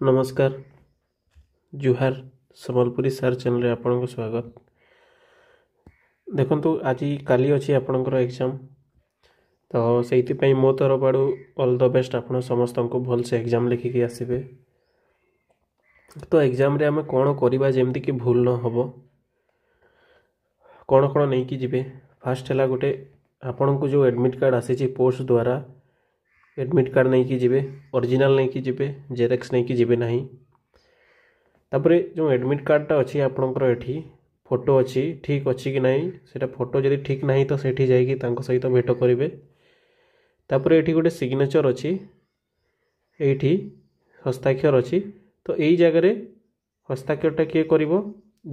नमस्कार जुहार सम्बलपुरी सार चैनल रे आपन को स्वागत। देखंतु आज काली अछि आपनकर एग्जाम तो सेति पई मो तरफ आडू ऑल द बेस्ट आपन समस्त को भल से एग्जाम लिखि के आसीबे। तो एग्जाम रे हम कोन करिबा जेमति कि भूल न होबो कोन कोन नै कि जिबे। फास्ट हला गोटे आपन को जो एडमिट कार्ड आसी छि पोस्ट द्वारा एडमिट कार्ड नहीं कि जिबे, ओरिजिनल नहीं कि जिबे, जेरेक्स नहीं कि जिबे नहीं। तापरे जो एडमिट कार्डटा अच्छी आपणकर एठी फोटो अच्छी ठीक अच्छी कि नहीं सेटा फोटो जदि ठीक नहीं तो सेठी जाइकी तांको सहित भेट करेंगे। तापरे एठी गोटे सिग्नेचर अच्छी एठी हस्ताक्षर अच्छी तो यही जगह हस्ताक्षरटा किए करिवो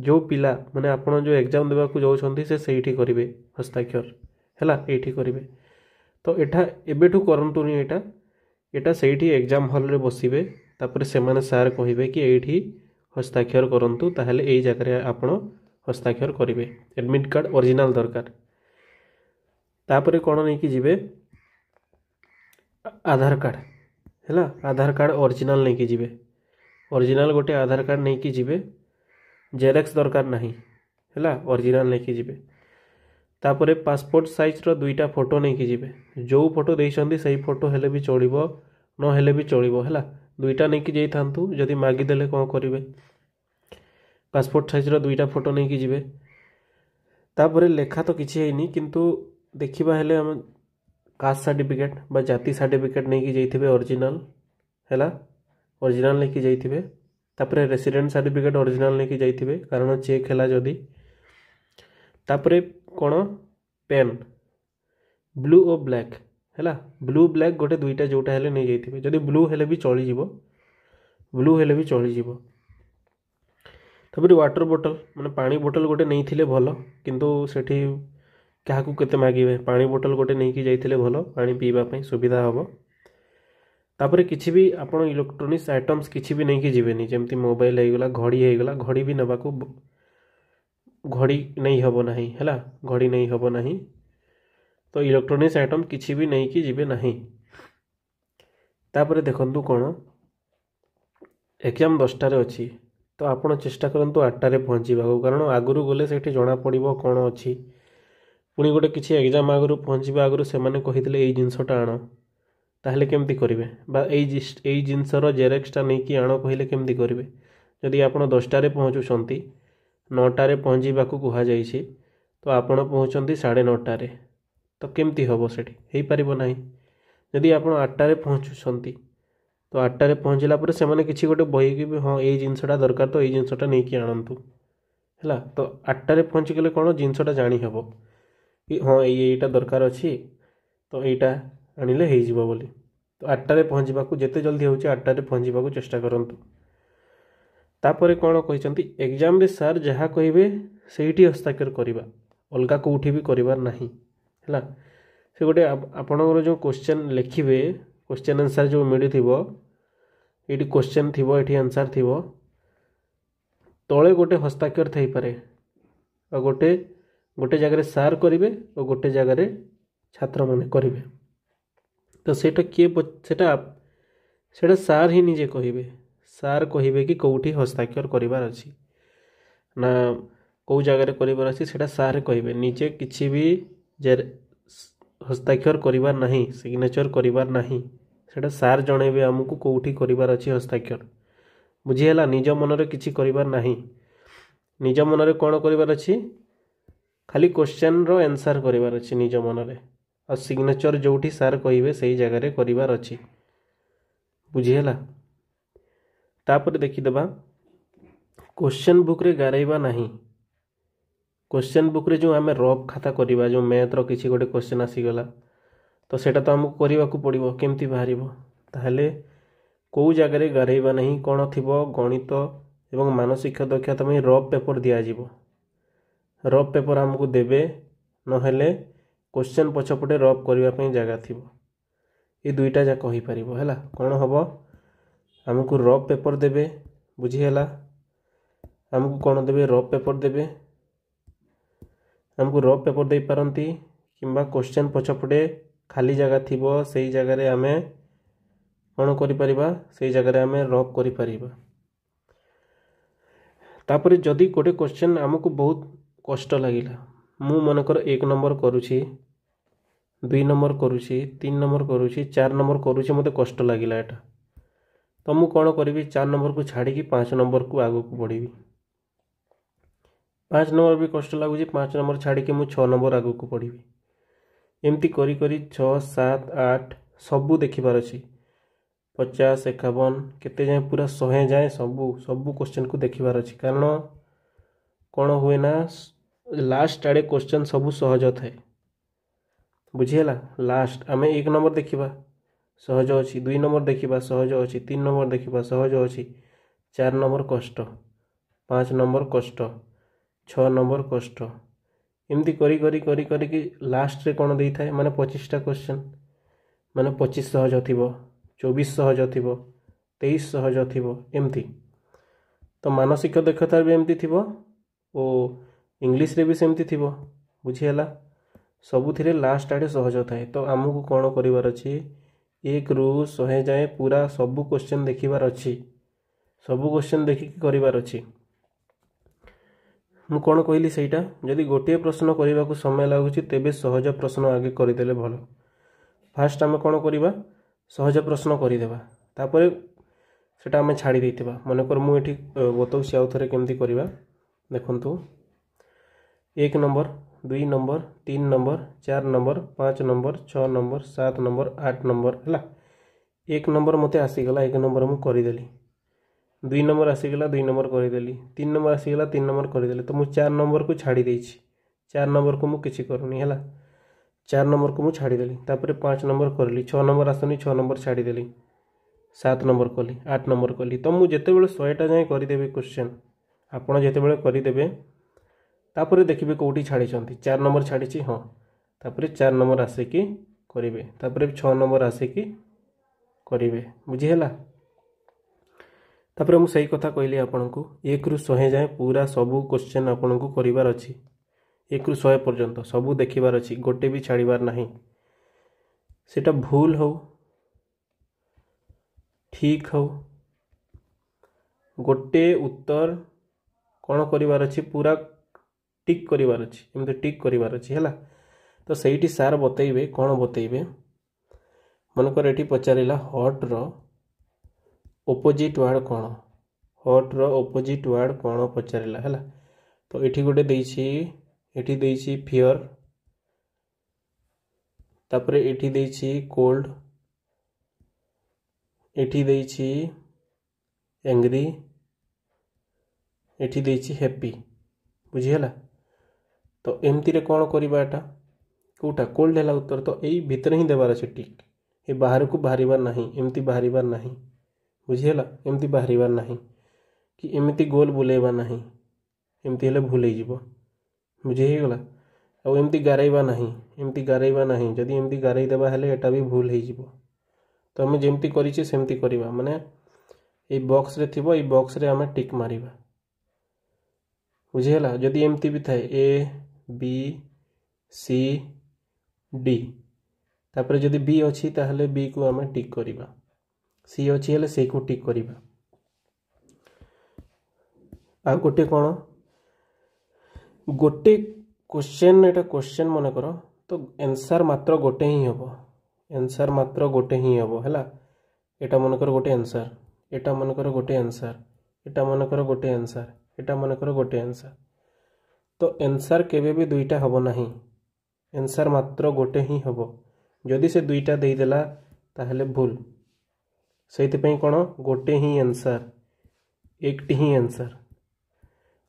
जो पिला माने आपण जो एग्जाम देवा को जाउछंती से सेठी करिवे हस्ताक्षर हैला एठी करिवे। तो एठा एबेठू करंतुनी एटा एटा सेठी एग्जाम हॉल रे बसिबे तापरे सेमाने सार कहिबे कि एठी हस्ताक्षर करंतु ताहले एई जगह रे आपण हस्ताक्षर करिवे। एडमिट कार्ड ओरिजिनल दरकार। तापरे कोन नै कि जिबे आधार कार्ड हैला आधार कार्ड ओरिजिनल नै कि जिबे। ओरिजिनल गोटे आधार कार्ड नै कि जिबे, जेरेक्स दरकार नहीं हैला ओरिजिनल नै कि जिबे। तापरे पासपोर्ट साइज रो दुईटा फोटो नहीं कि जिबे। जो फोटो देइछंती सही फोटो हेले भी चलिबो न हेले भी चलिबो हैला दुईटा नहीं कि जाई थांतु जदि मागी देले कोन करिवे। पासपोर्ट साइज रो दुईटा फोटो नहीं कि जिबे। तापरे लेखा तो किछि हेनी किंतु देखिबा हेले हम कास्ट सर्टिफिकेट बा जाति सर्टिफिकेट नहीं कि जाइथिबे ओरिजिनल हैला ओरिजिनल नहीं कि जाइथिबे। तापरे रेसिडेंट सर्टिफिकेट ओरिजिनल नहीं कि जाइथिबे कारण चेक हैला जदि। तापरे कोन पेन ब्लू और ब्लैक हैला ब्लू ब्लैक गोटे दुईटा जोटा हेले नहीं जाइथिबे। जदि ब्लू हेले भी चली जिवो ब्लू हेले भी चली जिवो। तापरे वाटर बोतल माने पानी बोतल गोटे नहीं थिले भलो किंतु सेठी काहाकू केते मागिबे पानी बोतल गोटे नहीं कि जाइथिले भलो पानी पीबा पई सुविधा हबो। तापरे किछि भी आपण इलेक्ट्रॉनिक्स आइटम्स किछि भी नहीं कि जिवेनी जेमति मोबाइल हे गेला घड़ी भी नबाकू घड़ी नहीं हबो नहीं हैला घड़ी नहीं हबो नहीं। तो इलेक्ट्रॉनिक्स आइटम किछि भी नहीं कि जिबे नहीं। तापरे देखंतु कोन एग्जाम 10 टारे अछि तो आपण चेष्टा करंतु 8 टारे पहुंचीबा कारण आगुरु गले सेठी जणा पड़िबो कोन अछि पुनी गोटे किछि एग्जाम आगुरु पहुंचीबा आगुरु से माने कहितले एई जिंसटा आनो ताहले केमति करिवे बा एई जिंसर जेरेक्सटा नै कि आनो कहिले केमति करिवे। जदि आपण 10 टारे पहुंचुछंती 9 टारे पहुंचीबाकू कुहा जाइछि तो आपण पहुंचंती 9:30 टारे तो केमति हबो सेठी हेई परिबो नाही। जदि आपण 8 टारे पहुंचुछंती तो 8 टारे पहुंचला पर से माने किछि गोटे बही कि हां एई जिंसटा दरकार तो एई जिंसटा नै कि आनंतु हैला। तो 8 टारे पहुंची गेले कोन जिंसटा जानि हबो कि हां एईटा दरकार अछि तो एईटा आनिले हेई जिवो बोली। तो 8 टारे पहुंचीबाकू जेते जल्दी होउछि 8 टारे पहुंचीबाकू चेष्टा करंतु। तापरे कोन कहिसंती एग्जाम रे सर जहा कहिबे सेठी हस्ताक्षर करिबा अलगा कोठी भी करिबार नाही हैला। से गोटे आपनकर जो क्वेश्चन लिखिबे क्वेश्चन आंसर जो मिलिथिबो एठी क्वेश्चन थिबो एठी आंसर थिबो तळे गोटे हस्ताक्षर थई पारे और गोटे जगह रे सर करिवे और गोटे जगह रे छात्र माने करिवे। तो सेटा किए सेटा सर ही निजे कहिबे सार कहिबे कि कोठी हस्ताक्षर करिवार अछि ना को जगह रे करिवार अछि सेटा सार कहिबे निजे किछि भी हस्ताक्षर करिवार नहीं सिग्नेचर करिवार नहीं सेटा सार जणेबे हमकु कोठी करिवार अछि हस्ताक्षर बुझी हला। निज मन रे किछि करिवार नहीं निज मन रे कोन करिवार अछि खाली क्वेश्चन रो आंसर करिवार अछि निज मन रे और सिग्नेचर जोठी सार कहिबे सही जगह रे करिवार अछि बुझी हला। तापर देखि देबा क्वेश्चन बुक रे गारेबा नहीं क्वेश्चन बुक रे जो हमें रफ खाता करिबा जो मैथ रो किछि गोटे क्वेश्चन आसी गला तो सेटा तो हमको करिबा को पड़िबो केमति बाहरिबो ताहले को जगह रे गारेबा नहीं कोन थिबो गणित एवं मानसिक दक्षता में रफ पेपर दिया जिवो रफ पेपर हमको देबे न हेले क्वेश्चन पछपटे रफ करिबा पई जगह थिबो ए दुईटा जा कहि परिबो हैला। कोन हबो हमको रफ पेपर देबे बुझी हला हमको कोन देबे रफ पेपर देबे हमको रफ पेपर दे पारंती किंबा क्वेश्चन पछपटे खाली जगह थिबो सही जगह रे हमें कौन करिपरिबा से जगह आम रफ करिपरिबा। तापर जदि गोटे क्वेश्चन आमको बहुत कष्ट लगिला, मु मनकर 1 नंबर करुछि, 2 नंबर करुछि, 3 नंबर करुछि, 4 नंबर करुछि, मते कष्ट लगिला एटा, तो मु कौन करी 4 नंबर को छाड़ी 5 नंबर को आगू को बढ़ी। 5 नंबर भी कष्ट लगुच, 5 नंबर छाड़ी मु 6 नंबर आगू को बढ़ी। एमती करी करी 6, 7, 8 सबू देखिबार अछि। 50, 51 केते जाए पूरा 100 जाए सबू क्वेश्चन को देखिबार अछि। कारण कौन हुए ना लास्ट आड़े क्वेश्चन सबू सहज थाए, बुझीगला। लास्ट आम 1 नंबर देखिबा सहज अच्छी, 2 नंबर देखिबा सहज अच्छी, 3 नंबर देखिबा सहज अच्छी, 4 नंबर कष्ट, 5 नंबर कष्ट, 6 नंबर कष्ट, एमती करी करी करी करी कि लास्ट रे कौन दे थाए माने 25टा क्वेश्चन माने 25 सहज थिबो, 24 सहज थिबो, 23 सहज थिबो एमती। तो मानसिक दक्षता भी एमती थिबो ओ इंग्लिश रे भी सेमती थिबो, बुझीगला। सबुथिरे लास्ट आड़े सहज थाए। तो आमको कौन करिवार अछि 1 ରୁ 100 जाए पूरा सबू क्वेश्चन देखिबार अछि, सबू क्वेश्चन देखिक करिवार अछि। मु कौन कहली सेटा जदि गोटे प्रश्न करने को समय लगुच तेबे सहज प्रश्न आगे करदेले भल। फास्ट आम कौन करवा सहज प्रश्न करदेवा, तापर सेटा आम छाड़ी देथिबा। मनकर मु एठी बतौछि आउ थरे केमती करवा देखंतु। 1 number, 2 number, 3 number, 4 number, 5 number, 6 number, 7 number, 8 number है। 1 नंबर मते आसीगला, 1 नंबर मु करदेली। 2 नंबर आसीगला, 2 नंबर करदेली। 3 नंबर आसीगला, 3 नंबर करदेली। तो मु 4 नंबर को छाड़ी देछि, 4 नंबर को मु किछि करूनी है। 4 नंबर को मु छाड़ी देली, तापर 5 नंबर करली, 6 नंबर आसनी, 6 नंबर छाड़ी देली, 7 नंबर कली, 8 नंबर कली। तो मु जेतेबेले 100टा जाए करदेबी क्वेश्चन, आपण जेतेबेले करदेबे तापर देखिबे कोठी छाड़ी छंती। 4 नंबर छाड़ी हाँ, तापर 4 नंबर आसिकी करिवे, तापर 6 नंबर आसिकी करिवे, बुझीगला। तापर मु सही कथा कहली आपनको 1 ରୁ 100 जाए पूरा सबू क्वेश्चन आपनको करिवार अछि। 1 ରୁ 100 पर्यंत सबू देखिबार अछि, गोटे भी छाड़ीबार नाही। सेटा भूल हो ठीक हो, गोटे उत्तर कौन करिवार अछि पूरा टिक करिवार अछि, एमते टिक करिवार अछि हैला। तो सेठी सार बतैबे कौन बतैबे, मनकर एठी पचारिला हॉट रो ऑपोजिट वर्ड कौन, हॉट रो ऑपोजिट वर्ड कौन पचारिला हैला। तो एठी गोटे देइछि, एठी देइछि फियर, तापर एठी देइछि कोल्ड, एठी देइछि एंग्री, एठी देइछि हैप्पी, बुझीगला। तो एमती रे कौन करिबा एटा कोटा कोल्ड हैला उत्तर। तो एई भितर ही देबार अछि टिक, ए बाहर को बाहरिबार नाही, एमती बाहरिबार नाही, बुझीगला। एमती बाहरिबार नाही कि एमती गोल बुलेबा नाही, एमती हेले भूल हिजिबो, बुझीगला। आ एमती गारैबा नाही, एमती गारैबा नाही, जदि एमती गारै देबा हेले एटा भी भूल हिजिबो। तो हम जेमती करिछि सेमती करिबा, माने ए बॉक्स रे थिबो, ए बॉक्स रे हमें टिक मारिबा, बुझीगला। जदि एमती भी थाए ए बी सी डी, तापर जदि बी अछि ताहले बी को हमें टिक करिबा, सी अछि हेले सी को टिक करिबा। आ गोटे कौन गोटे क्वेश्चन, एटा क्वेश्चन मन करो तो आंसर मात्र गोटे ही हबो, आंसर मात्र गोटे ही हबो हैला। एटा मन करो गोटे आंसर, एटा मन करो गोटे आंसर, एटा मन करो गोटे आंसर, एटा मन करो गोटे आंसर। तो आंसर केबे भी दुईटा हबो नाही, आंसर मात्र गोटे ही हबो। जदि से दुईटा देई देला ताहले भूल, सेति पई कोन गोटे ही आंसर, एकटी ही आंसर।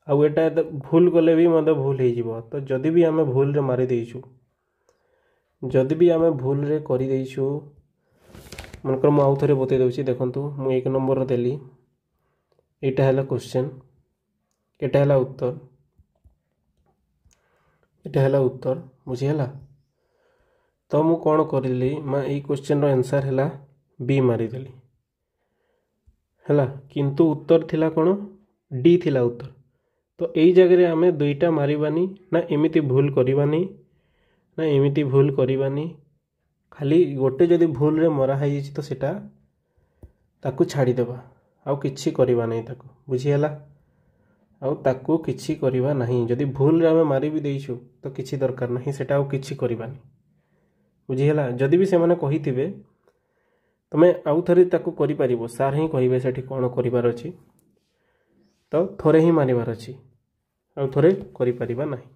आउ एटा भूल गले भी मते भूल ही जीवो। तो जदि भी आमे भूल रे मारी देइछु, जदि भी आमे भूल रे करी देइछु, मनकर मु आउ थरे बतै दउछि देखंतु। मु 1 नंबर देली, एटा हैला क्वेश्चन, एटा हैला उत्तर, एटा हैला उत्तर, बुझीगला। तो मु कौन करली मा ए क्वेश्चन रो आंसर हैला बी मारी देली हैला, किंतु उत्तर थिला कौन डी थिला उत्तर। तो एई जगह रे आमे दुईटा मारिबानी ना, एमिति भूल करिबानी ना, एमिति भूल करिबानी। खाली गोटे जदि भूल रे मरा है तो सेटा ତାକୁ ଛାଡ଼ିଦେବା, ଆଉ କିଛି କରିବା ନାହିଁ ତାକୁ, ବୁଝିହେଲା। ଆଉ ତାକୁ କିଛି କରିବା ନାହିଁ। ଯଦି ଭୁଲରେ ଆମେ ମାରି ବି ଦେଇଛୁ ତ କିଛି ଦରକାର ନାହିଁ, ସେଟା ଆଉ କିଛି କରିବାନି, ବୁଝିହେଲା। ଯଦି ବି ସେମାନେ କହିଥିବେ ତମେ ଆଉ ଥରେ ତାକୁ କରିପାରିବ, ସାର୍ ହିଁ କହିବେ ସେଠି କ'ଣ କରିବାର ଅଛି, ତ ଥରେ ହିଁ ମାରିବାର ଅଛି, ଆଉ ଥରେ କରିପାରିବା ନାହିଁ।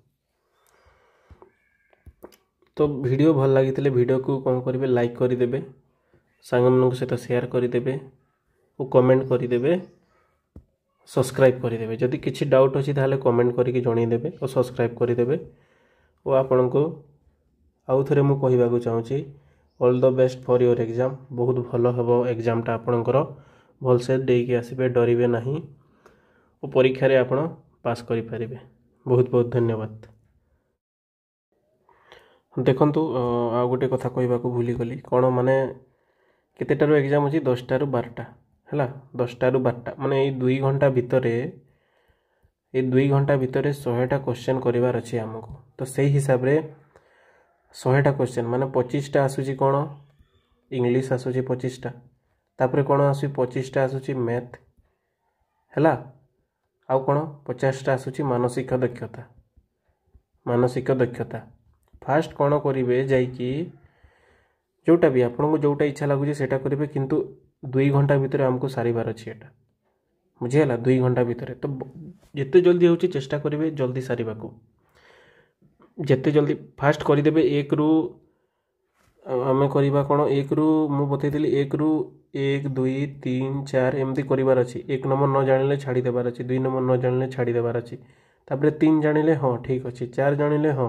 ତ ଭିଡ଼ିଓ ଭଲ ଲାଗିଥିଲେ ଭିଡ଼ିଓକୁ କ'ଣ କରିବେ, ଲାଇକ୍ କରିଦେବେ, ସାଙ୍ଗମାନଙ୍କ ସହିତ ସେୟାର କରିଦେବେ ଓ କମେଣ୍ଟ କରିଦେବେ, ସବସ୍କ୍ରାଇବ୍ କରିଦେବେ। ଯଦି କିଛି ଡାଉଟ୍ ଅଛି ତାହେଲେ କମେଣ୍ଟ କରିକି ଜଣାଇଦେବେ ଓ ସବସ୍କ୍ରାଇବ୍ କରିଦେବେ। ଓ ଆପଣଙ୍କୁ ଆଉ ଥରେ ମୁଁ କହିବାକୁ ଚାହୁଁଛି, all the best for your exam. ବହୁତ ଭଲ ହେବ ଏକ୍ଜାମ୍ଟା ଆପଣଙ୍କର, ଭଲସେ ଦେଇକି ଆସିବେ, ଡରିବେ ନାହିଁ ଓ ପରୀକ୍ଷାରେ ଆପଣ ପାସ୍ କରିପାରିବେ। ବହୁତ ବହୁତ ଧନ୍ୟବାଦ। ଦେଖନ୍ତୁ, ଆଉ ଗୋଟେ କଥା କହିବାକୁ ଭୁଲିଗଲି, କ'ଣ ମାନେ କେତେଟାରୁ ଏକ୍ଜାମ୍ ଅଛି, 10ଟାରୁ 12ଟା ହେଲା। 10ଟାରୁ 12ଟା ମାନେ ଏଇ 2 ଘଣ୍ଟା ଭିତରେ, ଏଇ 2 ଘଣ୍ଟା ଭିତରେ 100ଟା କ୍ୱେଶ୍ଚନ୍ କରିବାର ଅଛି ଆମକୁ। ତ ସେଇ ହିସାବରେ 100ଟା କ୍ୱେଶ୍ଚନ୍ ମାନେ 25ଟା ଆସୁଛି କ'ଣ, ଇଂଲିଶ ଆସୁଛି 25ଟା, ତାପରେ କ'ଣ ଆସୁଛି 25ଟା ଆସୁଛି ମ୍ୟାଥ୍ ହେଲା, ଆଉ କ'ଣ 50ଟା ଆସୁଛି ମାନସିକ ଦକ୍ଷତା। ମାନସିକ ଦକ୍ଷତା ଫାଷ୍ଟ କ'ଣ କରିବେ, ଯାଇକି ଯେଉଁଟା ବି ଆପଣଙ୍କୁ ଯେଉଁଟା ଇଚ୍ଛା ଲାଗୁଛି ସେଇଟା କରିବେ, କିନ୍ତୁ 2 ଘଣ୍ଟା ଭିତରେ ଆମକୁ ସାରିବାର ଅଛି ଏଇଟା, ବୁଝିହେଲା। 2 ଘଣ୍ଟା ଭିତରେ ତ ଯେତେ ଜଲ୍ଦି ହେଉଛି ଚେଷ୍ଟା କରିବେ ଜଲ୍ଦି ସାରିବାକୁ, ଯେତେ ଜଲ୍ଦି ଫାଷ୍ଟ କରିଦେବେ। 1ରୁ ଆମେ କରିବା କ'ଣ, 1ରୁ ମୁଁ ବତେଇଥିଲି, 1ରୁ 1 2 3 4 ଏମିତି କରିବାର ଅଛି। 1 ନମ୍ବର ନ ଜାଣିଲେ ଛାଡ଼ି ଦେବାର ଅଛି, 2 ନମ୍ବର ନ ଜାଣିଲେ ଛାଡ଼ି ଦେବାର ଅଛି, ତାପରେ 3 ଜାଣିଲେ ହଁ ଠିକ୍ ଅଛି, 4 ଜାଣିଲେ ହଁ,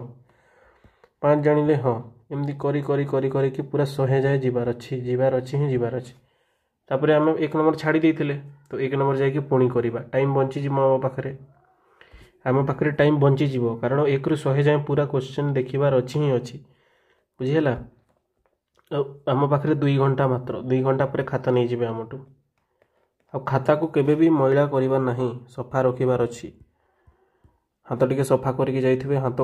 5 ଜାଣିଲେ ହଁ, ଏମିତି କରିକି ପୁରା 100 ଯାଏ ଯିବାର ଅଛି ହିଁ ଯିବାର ଅଛି। ତାପରେ ଆମେ 1 ନମ୍ବର ଛାଡ଼ି ଦେଇଥିଲେ ତ 1 ନମ୍ବର ଯାଇକି ପୁଣି କରିବା, ଟାଇମ୍ ବଞ୍ଚିଯିବ ଆମ ପାଖରେ ଟାଇମ୍ ବଞ୍ଚିଯିବ, କାରଣ 1ରୁ 100 ଯାଏଁ ପୁରା କ୍ୱେଶ୍ଚନ୍ ଦେଖିବାର ଅଛି ହିଁ ଅଛି, ବୁଝିହେଲା। ଆଉ ଆମ ପାଖରେ 2 ଘଣ୍ଟା ମାତ୍ର, 2 ଘଣ୍ଟା ପରେ ଖାତା ନେଇଯିବେ ଆମଠୁ। ଆଉ ଖାତାକୁ କେବେ ବି ମଇଳା କରିବାର ନାହିଁ, ସଫା ରଖିବାର ଅଛି। ହାତ ଟିକେ ସଫା କରିକି ଯାଇଥିବେ, ହାତ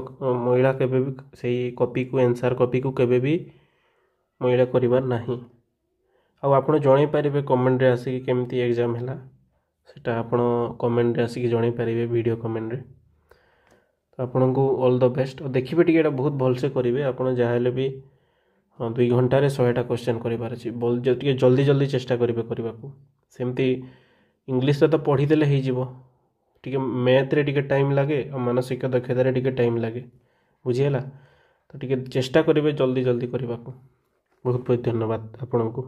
ମଇଳା କେବେ ବି ସେଇ କପିକୁ, ଆନ୍ସର୍ କପିକୁ କେବେ ବି ମଇଳା କରିବାର ନାହିଁ। ଆଉ ଆପଣ ଜଣାଇ ପାରିବେ କମେଣ୍ଟରେ ଆସିକି କେମିତି ଏକ୍ଜାମ୍ ହେଲା, ସେଟା ଆପଣ କମେଣ୍ଟରେ ଆସିକି ଜଣାଇ ପାରିବେ, ଭିଡ଼ିଓ କମେଣ୍ଟରେ। ତ ଆପଣଙ୍କୁ ଅଲ୍ ଦ ବେଷ୍ଟ। ଆଉ ଦେଖିବେ ଟିକେ ଏଇଟା ବହୁତ ଭଲସେ କରିବେ, ଆପଣ ଯାହା ହେଲେ ବି 2 ଘଣ୍ଟାରେ 100ଟା କ୍ୱେଶ୍ଚନ୍ କରିବାର ଅଛି, ଟିକେ ଜଲ୍ଦି ଚେଷ୍ଟା କରିବେ କରିବାକୁ। ସେମିତି ଇଂଲିଶରେ ତ ପଢ଼ିଦେଲେ ହେଇଯିବ, ଟିକେ ମ୍ୟାଥ୍ରେ ଟିକେ ଟାଇମ୍ ଲାଗେ, ଆଉ ମାନସିକ ଦକ୍ଷତାରେ ଟିକେ ଟାଇମ୍ ଲାଗେ, ବୁଝିହେଲା। ତ ଟିକେ ଚେଷ୍ଟା କରିବେ ଜଲ୍ଦି କରିବାକୁ। ବହୁତ ବହୁତ ଧନ୍ୟବାଦ ଆପଣଙ୍କୁ।